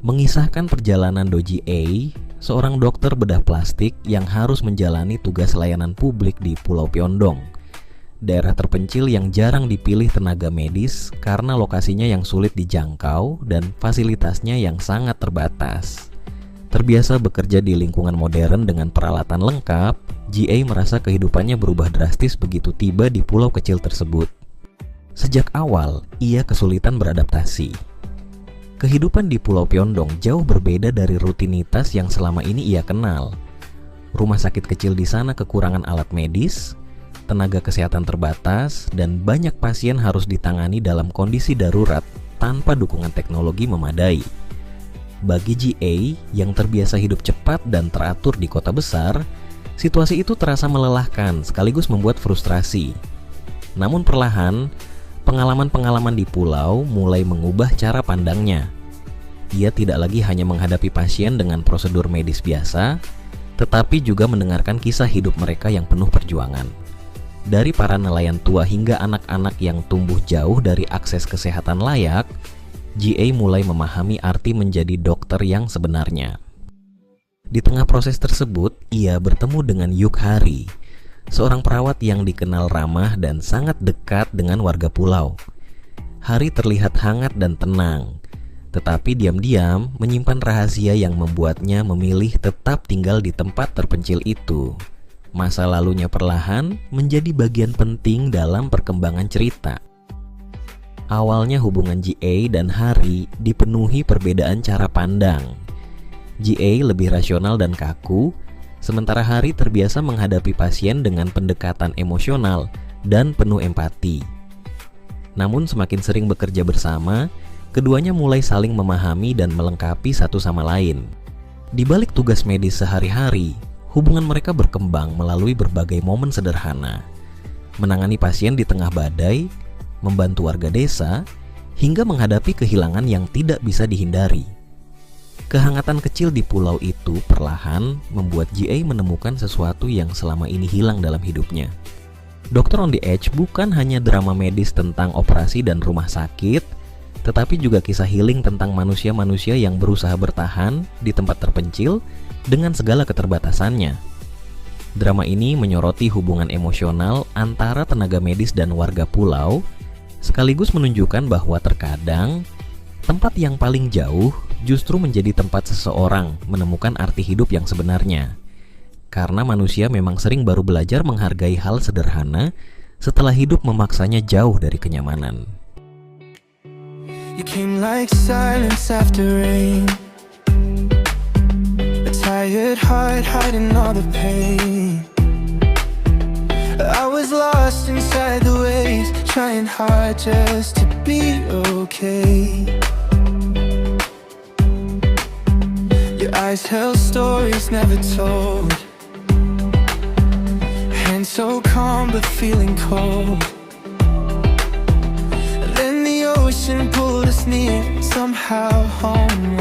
mengisahkan perjalanan Doji A, seorang dokter bedah plastik yang harus menjalani tugas layanan publik di Pulau Pyeongdong, daerah terpencil yang jarang dipilih tenaga medis karena lokasinya yang sulit dijangkau dan fasilitasnya yang sangat terbatas. Terbiasa bekerja di lingkungan modern dengan peralatan lengkap, GA merasa kehidupannya berubah drastis begitu tiba di pulau kecil tersebut. Sejak awal, ia kesulitan beradaptasi. Kehidupan di Pulau Pyeongdong jauh berbeda dari rutinitas yang selama ini ia kenal. Rumah sakit kecil di sana kekurangan alat medis, tenaga kesehatan terbatas, dan banyak pasien harus ditangani dalam kondisi darurat tanpa dukungan teknologi memadai. Bagi GA yang terbiasa hidup cepat dan teratur di kota besar, situasi itu terasa melelahkan sekaligus membuat frustrasi. Namun perlahan, pengalaman-pengalaman di pulau mulai mengubah cara pandangnya. Ia tidak lagi hanya menghadapi pasien dengan prosedur medis biasa, tetapi juga mendengarkan kisah hidup mereka yang penuh perjuangan. Dari para nelayan tua hingga anak-anak yang tumbuh jauh dari akses kesehatan layak, GA mulai memahami arti menjadi dokter yang sebenarnya. Di tengah proses tersebut, ia bertemu dengan Yuk Hari, seorang perawat yang dikenal ramah dan sangat dekat dengan warga pulau. Hari terlihat hangat dan tenang, tetapi diam-diam menyimpan rahasia yang membuatnya memilih tetap tinggal di tempat terpencil itu. Masa lalunya perlahan menjadi bagian penting dalam perkembangan cerita. Awalnya hubungan GA dan Hari dipenuhi perbedaan cara pandang. GA lebih rasional dan kaku, sementara Hari terbiasa menghadapi pasien dengan pendekatan emosional dan penuh empati. Namun semakin sering bekerja bersama, keduanya mulai saling memahami dan melengkapi satu sama lain. Di balik tugas medis sehari-hari, hubungan mereka berkembang melalui berbagai momen sederhana. Menangani pasien di tengah badai, membantu warga desa, hingga menghadapi kehilangan yang tidak bisa dihindari. Kehangatan kecil di pulau itu perlahan membuat GA menemukan sesuatu yang selama ini hilang dalam hidupnya. Dr. on the Edge bukan hanya drama medis tentang operasi dan rumah sakit, tetapi juga kisah healing tentang manusia-manusia yang berusaha bertahan di tempat terpencil dengan segala keterbatasannya. Drama ini menyoroti hubungan emosional antara tenaga medis dan warga pulau, sekaligus menunjukkan bahwa terkadang tempat yang paling jauh justru menjadi tempat seseorang menemukan arti hidup yang sebenarnya. Karena manusia memang sering baru belajar menghargai hal sederhana setelah hidup memaksanya jauh dari kenyamanan. You came like silence after rain, a tired heart hiding all the pain. I was lost inside the waves, trying hard just to be okay. Your eyes held stories never told, hands so calm but feeling cold. And then the ocean pulled us near, somehow home.